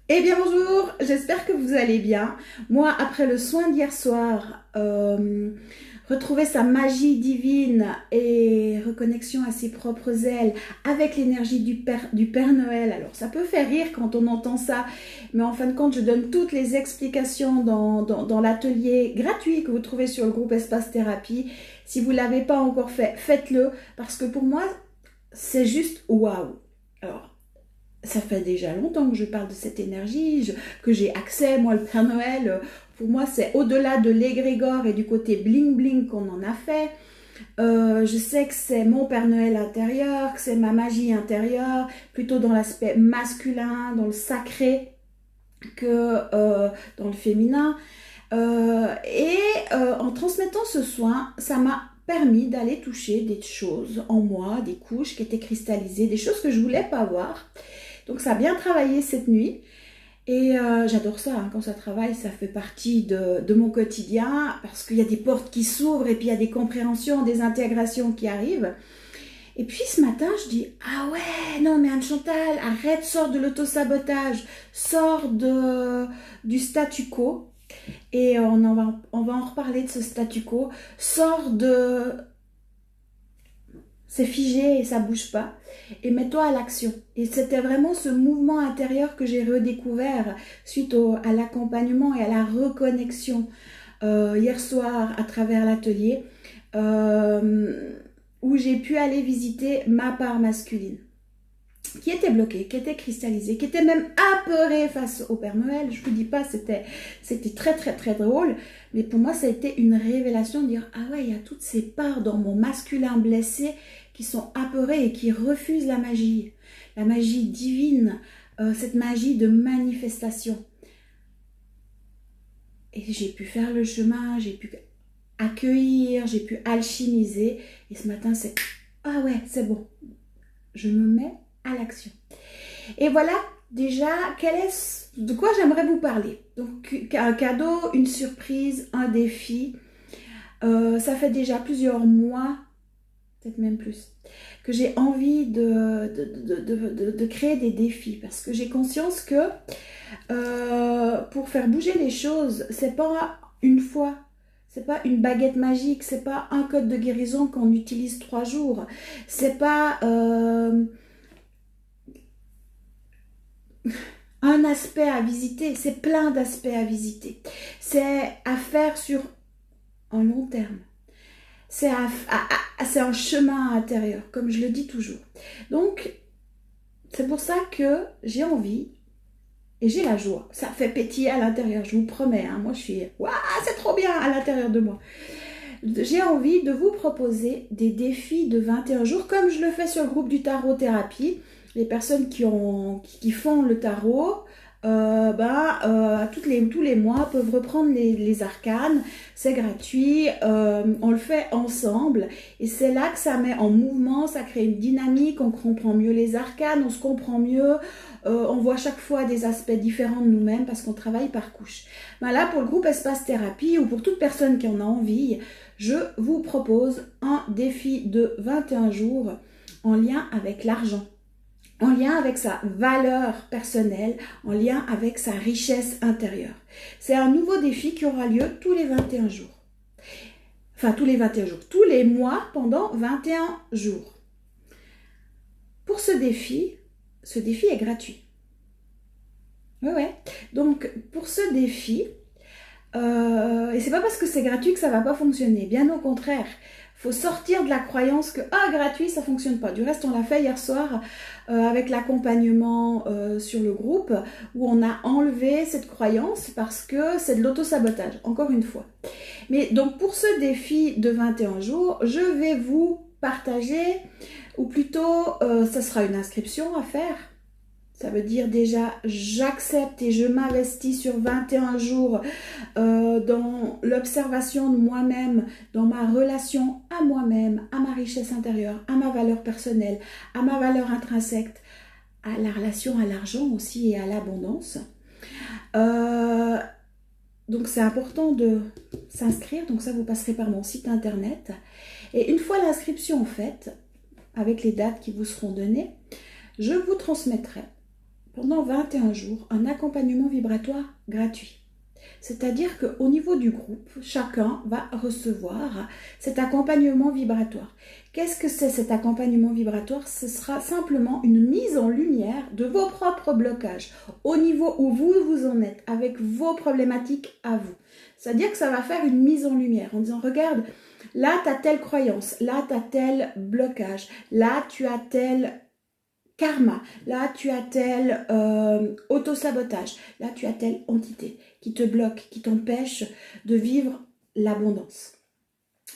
Eh bien bonjour, j'espère que vous allez bien. Moi, après le soin d'hier soir, retrouver sa magie divine et reconnexion à ses propres ailes avec l'énergie du Père Noël. Alors ça peut faire rire quand on entend ça, mais en fin de compte, je donne toutes les explications dans l'atelier gratuit que vous trouvez sur le groupe Espace Thérapie. Si vous ne l'avez pas encore fait, faites-le parce que pour moi, c'est juste waouh. Alors, ça fait déjà longtemps que je parle de cette énergie, que j'ai accès, moi, le Père Noël. Pour moi, c'est au-delà de l'égrégore et du côté bling-bling qu'on en a fait. Je sais que c'est mon Père Noël intérieur, que c'est ma magie intérieure, plutôt dans l'aspect masculin, dans le sacré, que dans le féminin. En transmettant ce soin, ça m'a permis d'aller toucher des choses en moi, des couches qui étaient cristallisées, des choses que je voulais pas voir. Donc ça a bien travaillé cette nuit et j'adore ça, hein. Quand ça travaille, ça fait partie de mon quotidien parce qu'il y a des portes qui s'ouvrent et puis il y a des compréhensions, des intégrations qui arrivent. Et puis ce matin, je dis, ah ouais, non mais Anne-Chantal, arrête, sors de l'autosabotage, sors du statu quo et on va en reparler de ce statu quo, sors de c'est figé et ça bouge pas. Et mets-toi à l'action. Et c'était vraiment ce mouvement intérieur que j'ai redécouvert suite à l'accompagnement et à la reconnexion hier soir à travers l'atelier où j'ai pu aller visiter ma part masculine qui était bloquée, qui était cristallisée, qui était même apeurée face au Père Noël. Je vous dis pas, c'était très très très drôle, mais pour moi ça a été une révélation de dire ah ouais, il y a toutes ces parts dans mon masculin blessé qui sont apeurées et qui refusent la magie divine, cette magie de manifestation. Et j'ai pu faire le chemin, j'ai pu accueillir, j'ai pu alchimiser, et ce matin c'est ah ouais, c'est bon, je me mets à l'action. Et voilà déjà de quoi j'aimerais vous parler. Donc un cadeau, une surprise, un défi. Ça fait déjà plusieurs mois, peut-être même plus, que j'ai envie de créer des défis parce que j'ai conscience que pour faire bouger les choses, c'est pas une fois. C'est pas une baguette magique, c'est pas un code de guérison qu'on utilise 3 jours. C'est pas un aspect à visiter, c'est plein d'aspects à visiter. C'est à faire sur un long terme. C'est un chemin intérieur, comme je le dis toujours. Donc, c'est pour ça que j'ai envie et j'ai la joie. Ça fait pétiller à l'intérieur, je vous promets. Hein, moi, je suis, waouh, c'est trop bien à l'intérieur de moi. J'ai envie de vous proposer des défis de 21 jours, comme je le fais sur le groupe du Tarot Thérapie. Les personnes qui font le tarot, tous les mois peuvent reprendre les arcanes, c'est gratuit, on le fait ensemble et c'est là que ça met en mouvement, ça crée une dynamique, on comprend mieux les arcanes, on se comprend mieux, on voit chaque fois des aspects différents de nous-mêmes parce qu'on travaille par couche. Ben là, pour le groupe Espace Thérapie ou pour toute personne qui en a envie, je vous propose un défi de 21 jours en lien avec l'argent, en lien avec sa valeur personnelle, en lien avec sa richesse intérieure. C'est un nouveau défi qui aura lieu tous les 21 jours. Enfin, tous les 21 jours, tous les mois pendant 21 jours. Pour ce défi est gratuit. Ouais. Donc, pour ce défi, et c'est pas parce que c'est gratuit que ça va pas fonctionner. Bien au contraire, faut sortir de la croyance que gratuit ça fonctionne pas. Du reste, on l'a fait hier soir avec l'accompagnement sur le groupe où on a enlevé cette croyance parce que c'est de l'auto-sabotage, encore une fois. Mais donc pour ce défi de 21 jours, je vais vous partager, ou plutôt ça sera une inscription à faire. Ça veut dire déjà, j'accepte et je m'investis sur 21 jours dans l'observation de moi-même, dans ma relation à moi-même, à ma richesse intérieure, à ma valeur personnelle, à ma valeur intrinsèque, à la relation à l'argent aussi et à l'abondance. Donc c'est important de s'inscrire, donc ça vous passerez par mon site internet. Et une fois l'inscription faite, avec les dates qui vous seront données, je vous transmettrai pendant 21 jours un accompagnement vibratoire gratuit. C'est-à-dire qu'au niveau du groupe, chacun va recevoir cet accompagnement vibratoire. Qu'est-ce que c'est cet accompagnement vibratoire? Ce sera simplement une mise en lumière de vos propres blocages, au niveau où vous en êtes, avec vos problématiques à vous. C'est-à-dire que ça va faire une mise en lumière en disant, regarde, là tu as telle croyance, là tu as tel blocage, là tu as tel karma, là tu as tel autosabotage, là tu as telle entité qui te bloque, qui t'empêche de vivre l'abondance,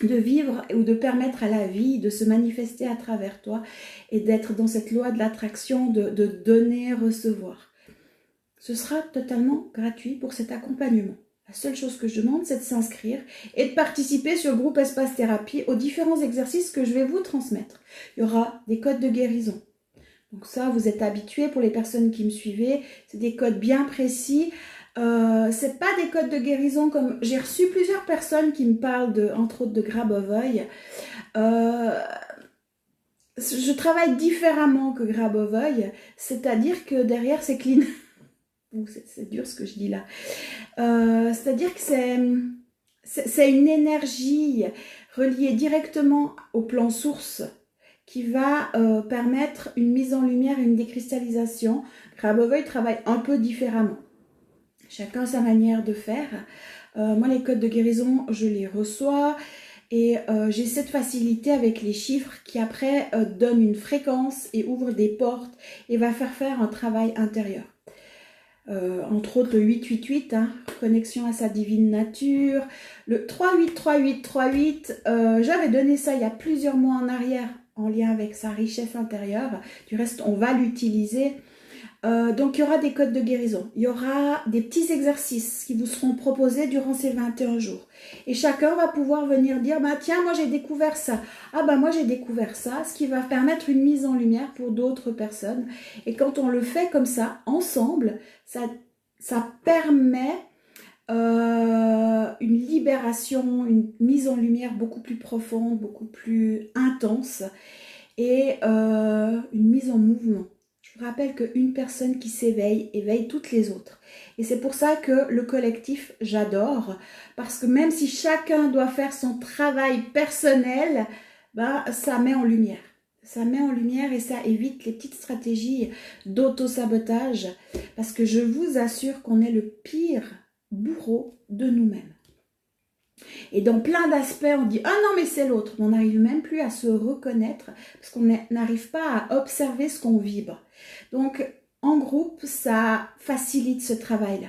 de vivre ou de permettre à la vie de se manifester à travers toi et d'être dans cette loi de l'attraction de donner, recevoir. Ce sera totalement gratuit pour cet accompagnement. La seule chose que je demande, c'est de s'inscrire et de participer sur le groupe Espace Thérapie aux différents exercices que je vais vous transmettre. Il y aura des codes de guérison. Donc ça, vous êtes habitués, pour les personnes qui me suivaient, c'est des codes bien précis. C'est pas des codes de guérison comme... J'ai reçu plusieurs personnes qui me parlent, entre autres, de Grabovoi. Je travaille différemment que Grabovoi, c'est-à-dire que derrière, c'est clean. C'est dur ce que je dis là. C'est-à-dire que c'est une énergie reliée directement au plan source qui va permettre une mise en lumière, une décristallisation. Grabovoi travaille un peu différemment. Chacun sa manière de faire. Moi, les codes de guérison, je les reçois et j'ai cette facilité avec les chiffres qui après donnent une fréquence et ouvrent des portes et va faire un travail intérieur. Entre autres le 888, connexion à sa divine nature, le 383838, j'avais donné ça il y a plusieurs mois en arrière en lien avec sa richesse intérieure. Du reste, on va l'utiliser. Donc, il y aura des codes de guérison. Il y aura des petits exercices qui vous seront proposés durant ces 21 jours. Et chacun va pouvoir venir dire, bah, tiens, moi j'ai découvert ça. Ah bah moi j'ai découvert ça, ce qui va permettre une mise en lumière pour d'autres personnes. Et quand on le fait comme ça, ensemble, ça permet une libération, une mise en lumière beaucoup plus profonde, beaucoup plus intense et une mise en mouvement. Je vous rappelle qu'une personne qui s'éveille éveille toutes les autres. Et c'est pour ça que le collectif, j'adore, parce que même si chacun doit faire son travail personnel, bah, ça met en lumière. Ça met en lumière et ça évite les petites stratégies d'auto-sabotage, parce que je vous assure qu'on est le pire bourreau de nous-mêmes. Et dans plein d'aspects, on dit « Ah non, mais c'est l'autre ». On n'arrive même plus à se reconnaître parce qu'on n'arrive pas à observer ce qu'on vibre. Donc, en groupe, ça facilite ce travail-là.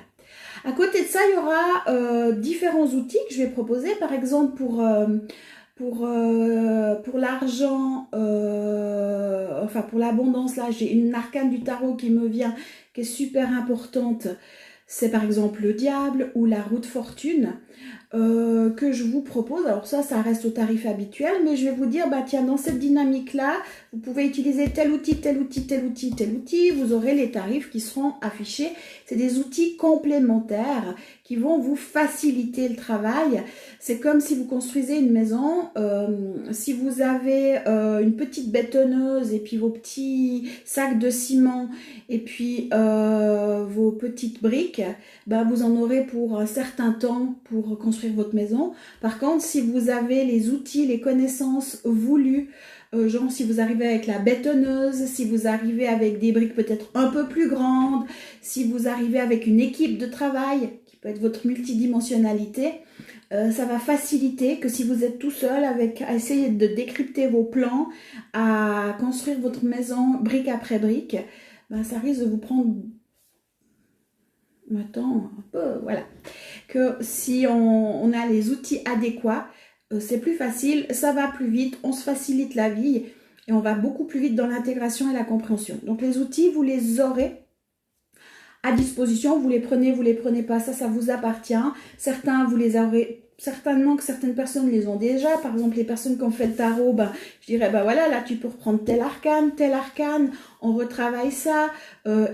À côté de ça, il y aura différents outils que je vais proposer. Par exemple, pour l'argent, enfin pour l'abondance, là, j'ai une arcane du tarot qui me vient, qui est super importante. C'est par exemple le diable ou la roue de fortune que je vous propose. Alors ça reste au tarif habituel, mais je vais vous dire, bah tiens, dans cette dynamique-là, vous pouvez utiliser tel outil, tel outil, tel outil, tel outil. Vous aurez les tarifs qui seront affichés. C'est des outils complémentaires qui vont vous faciliter le travail. C'est comme si vous construisez une maison. Si vous avez une petite bétonneuse et puis vos petits sacs de ciment et puis vos petites briques, ben vous en aurez pour un certain temps pour construire votre maison. Par contre, si vous avez les outils, les connaissances voulues, genre si vous arrivez avec la bétonneuse, si vous arrivez avec des briques peut-être un peu plus grandes, si vous arrivez avec une équipe de travail qui peut être votre multidimensionnalité, ça va faciliter que si vous êtes tout seul à essayer de décrypter vos plans, à construire votre maison brique après brique, ben ça risque de vous prendre un peu, voilà. Que si on a les outils adéquats, c'est plus facile, ça va plus vite, on se facilite la vie et on va beaucoup plus vite dans l'intégration et la compréhension. Donc les outils, vous les aurez à disposition, vous les prenez pas, ça vous appartient. Certains, vous les aurez, certainement que certaines personnes les ont déjà. Par exemple, les personnes qui ont fait le tarot, ben, je dirais, ben voilà, là tu peux reprendre tel arcane, on retravaille ça.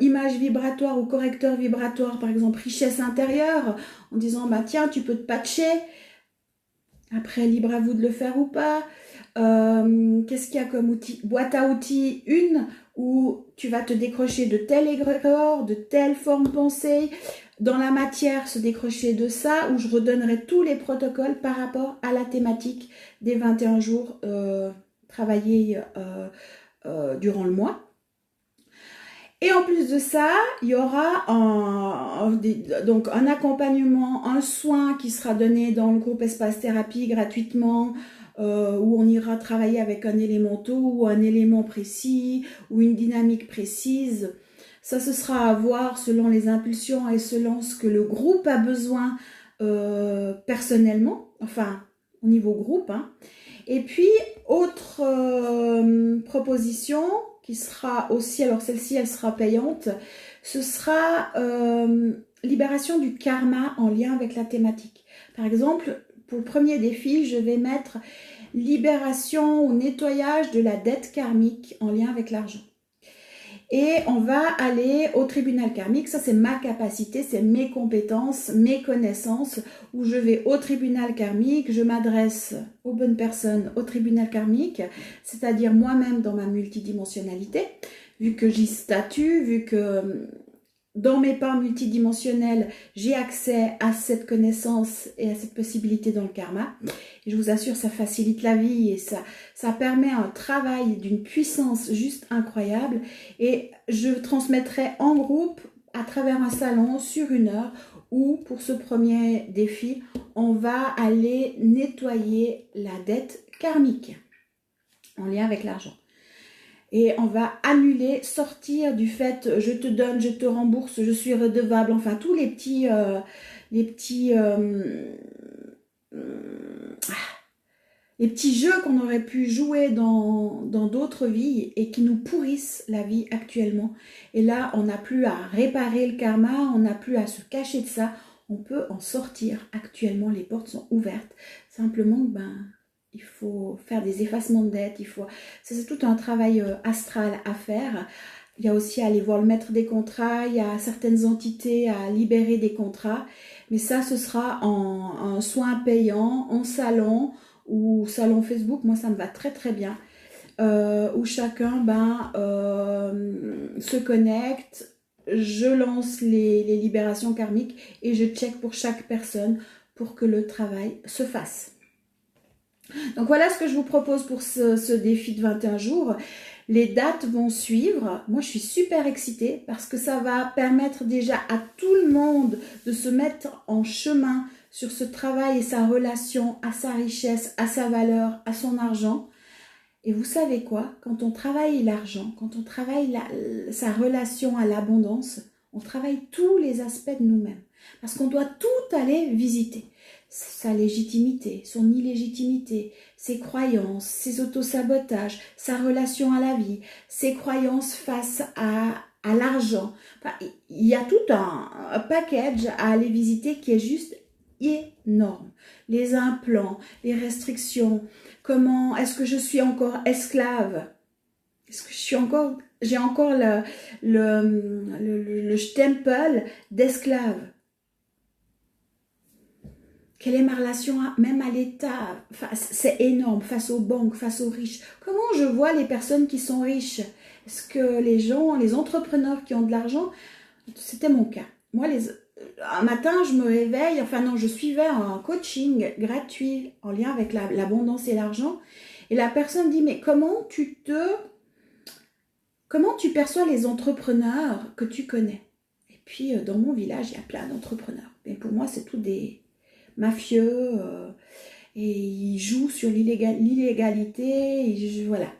Image vibratoire ou correcteur vibratoire, par exemple, richesse intérieure, en disant, bah tiens, tu peux te patcher. Après, libre à vous de le faire ou pas. Qu'est-ce qu'il y a comme outil? Boîte à outils, une où tu vas te décrocher de tel égrégore, de telle forme pensée, dans la matière se décrocher de ça, où je redonnerai tous les protocoles par rapport à la thématique des 21 jours travaillés durant le mois. Et en plus de ça, il y aura donc un accompagnement, un soin qui sera donné dans le groupe Espace Thérapie gratuitement, où on ira travailler avec un élémental ou un élément précis ou une dynamique précise. Ça, ce sera à voir selon les impulsions et selon ce que le groupe a besoin personnellement, enfin au niveau groupe. Hein. Et puis, autre proposition qui sera aussi, alors celle-ci, elle sera payante, ce sera libération du karma en lien avec la thématique. Par exemple, pour le premier défi, je vais mettre libération ou nettoyage de la dette karmique en lien avec l'argent. Et on va aller au tribunal karmique, ça c'est ma capacité, c'est mes compétences, mes connaissances, où je vais au tribunal karmique, je m'adresse aux bonnes personnes au tribunal karmique, c'est-à-dire moi-même dans ma multidimensionnalité, vu que j'y statue, vu que dans mes parts multidimensionnelles, j'ai accès à cette connaissance et à cette possibilité dans le karma. Et je vous assure, ça facilite la vie et ça permet un travail d'une puissance juste incroyable. Et je transmettrai en groupe à travers un salon sur 1 heure où, pour ce premier défi, on va aller nettoyer la dette karmique en lien avec l'argent. Et on va annuler, sortir du fait je te donne, je te rembourse, je suis redevable, enfin tous les petits jeux qu'on aurait pu jouer dans d'autres vies et qui nous pourrissent la vie actuellement. Et là, on n'a plus à réparer le karma, on n'a plus à se cacher de ça, on peut en sortir. Actuellement, les portes sont ouvertes. Simplement, il faut faire des effacements de dettes, c'est tout un travail astral à faire. Il y a aussi à aller voir le maître des contrats, il y a certaines entités à libérer des contrats, mais ça ce sera en soins payants, en salon ou salon Facebook, moi ça me va très très bien, où chacun se connecte, je lance les libérations karmiques et je check pour chaque personne pour que le travail se fasse. Donc voilà ce que je vous propose pour ce défi de 21 jours. Les dates vont suivre. Moi, je suis super excitée parce que ça va permettre déjà à tout le monde de se mettre en chemin sur ce travail et sa relation à sa richesse, à sa valeur, à son argent. Et vous savez quoi? Quand on travaille l'argent, quand on travaille sa relation à l'abondance, on travaille tous les aspects de nous-mêmes. Parce qu'on doit tout aller visiter. Sa légitimité, son illégitimité, ses croyances, ses autosabotages, sa relation à la vie, ses croyances face à l'argent. Enfin, il y a tout un package à aller visiter qui est juste énorme. Les implants, les restrictions, comment est-ce que je suis encore esclave? Est-ce que j'ai encore le stempel d'esclave? Quelle est ma relation même à l'État? C'est énorme, face aux banques, face aux riches. Comment je vois les personnes qui sont riches? Est-ce que les entrepreneurs qui ont de l'argent, c'était mon cas. Moi, un matin, je me réveille, je suivais un coaching gratuit en lien avec l'abondance et l'argent. Et la personne dit, mais comment tu perçois les entrepreneurs que tu connais? Et puis, dans mon village, il y a plein d'entrepreneurs. Mais pour moi, c'est tous des mafieux, et ils jouent sur l'illégalité, voilà.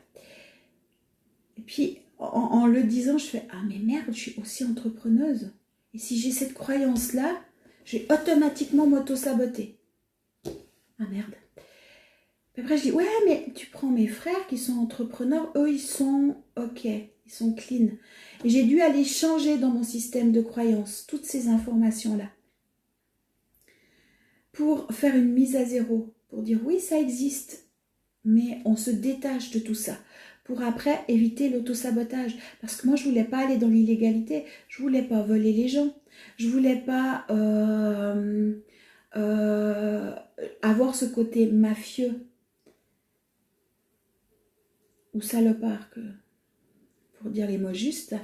Et puis, en le disant, je fais, ah mais merde, je suis aussi entrepreneuse. Et si j'ai cette croyance-là, je vais automatiquement m'auto-saboter. Ah merde. Puis après, je dis, ouais, mais tu prends mes frères qui sont entrepreneurs, eux, ils sont ok, ils sont clean. Et j'ai dû aller changer dans mon système de croyances toutes ces informations-là pour faire une mise à zéro, pour dire oui, ça existe, mais on se détache de tout ça, pour après éviter l'autosabotage. Parce que moi, je voulais pas aller dans l'illégalité, je voulais pas voler les gens, je voulais pas avoir ce côté mafieux. ou salopard, pour dire les mots justes.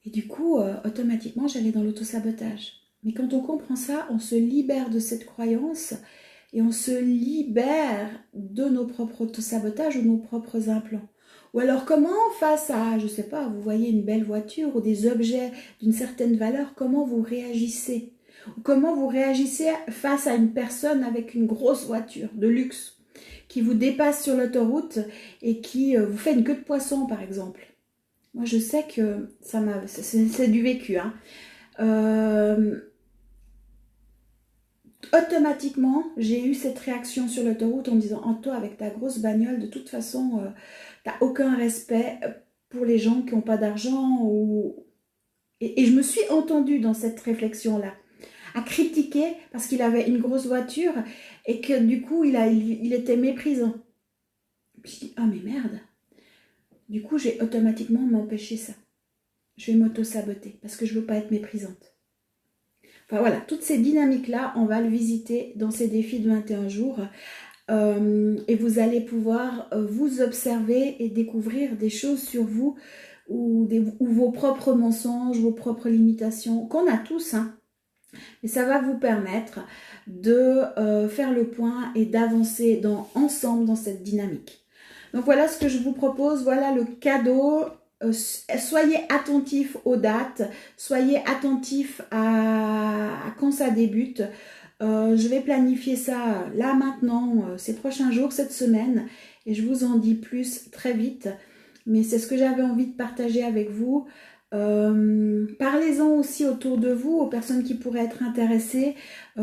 Et du coup, automatiquement, j'allais dans l'autosabotage. Mais quand on comprend ça, on se libère de cette croyance et on se libère de nos propres autosabotages ou nos propres implants. Ou alors comment face à, je sais pas, vous voyez une belle voiture ou des objets d'une certaine valeur, comment vous réagissez? Ou comment vous réagissez face à une personne avec une grosse voiture de luxe qui vous dépasse sur l'autoroute et qui vous fait une queue de poisson par exemple? Moi je sais que c'est du vécu, hein. Automatiquement, j'ai eu cette réaction sur l'autoroute en me disant « Anto, avec ta grosse bagnole, de toute façon, t'as aucun respect pour les gens qui n'ont pas d'argent. » Et je me suis entendue dans cette réflexion-là, à critiquer parce qu'il avait une grosse voiture et que du coup, il était méprisant. Puis je dis « Ah mais merde !» Du coup, j'ai automatiquement m'empêché ça. Je vais m'auto-saboter parce que je ne veux pas être méprisante. Enfin voilà, toutes ces dynamiques-là, on va le visiter dans ces défis de 21 jours. Et vous allez pouvoir vous observer et découvrir des choses sur vous ou vos propres mensonges, vos propres limitations, qu'on a tous. Hein. Et ça va vous permettre de faire le point et d'avancer ensemble dans cette dynamique. Donc voilà ce que je vous propose, voilà le cadeau. Soyez attentifs aux dates, soyez attentifs à quand ça débute. Je vais planifier ça là maintenant, ces prochains jours, cette semaine, et je vous en dis plus très vite. Mais c'est ce que j'avais envie de partager avec vous. Parlez-en aussi autour de vous, aux personnes qui pourraient être intéressées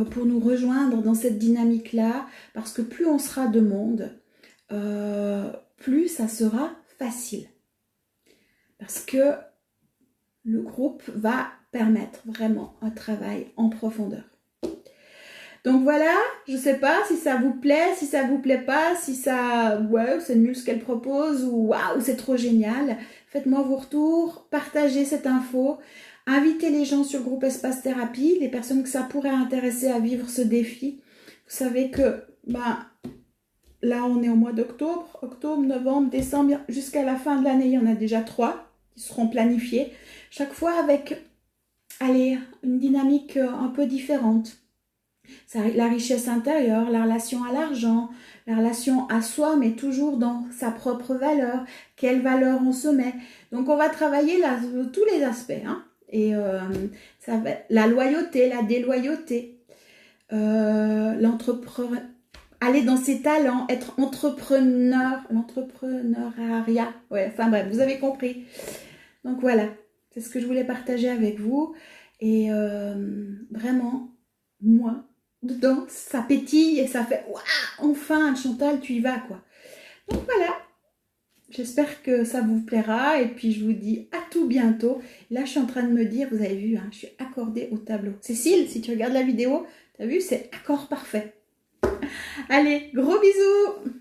pour nous rejoindre dans cette dynamique-là, parce que plus on sera de monde, plus ça sera facile. Parce que le groupe va permettre vraiment un travail en profondeur. Donc voilà, je ne sais pas si ça vous plaît, si ça vous plaît pas, si ça, ouais, c'est nul ce qu'elle propose ou waouh, c'est trop génial. Faites-moi vos retours, partagez cette info, invitez les gens sur le groupe Espace Thérapie, les personnes que ça pourrait intéresser à vivre ce défi. Vous savez que, là on est au mois d'octobre, octobre, novembre, décembre, jusqu'à la fin de l'année, il y en a déjà 3 qui seront planifiés. Chaque fois avec, allez, une dynamique un peu différente. La richesse intérieure, la relation à l'argent, la relation à soi, mais toujours dans sa propre valeur. Quelle valeur on se met. Donc, on va travailler là, tous les aspects. Hein. Et ça va, la loyauté, la déloyauté, l'entrepreneur, aller dans ses talents, être entrepreneur, l'entrepreneuriat. Ouais, enfin bref, vous avez compris. Donc, voilà, c'est ce que je voulais partager avec vous. Et vraiment, moi, dedans, ça pétille et ça fait « Waouh, enfin, Chantal, tu y vas, quoi ». Donc voilà, j'espère que ça vous plaira et puis je vous dis à tout bientôt. Là, je suis en train de me dire, vous avez vu, hein, je suis accordée au tableau. Cécile, si tu regardes la vidéo, tu as vu, c'est accord parfait. Allez, gros bisous!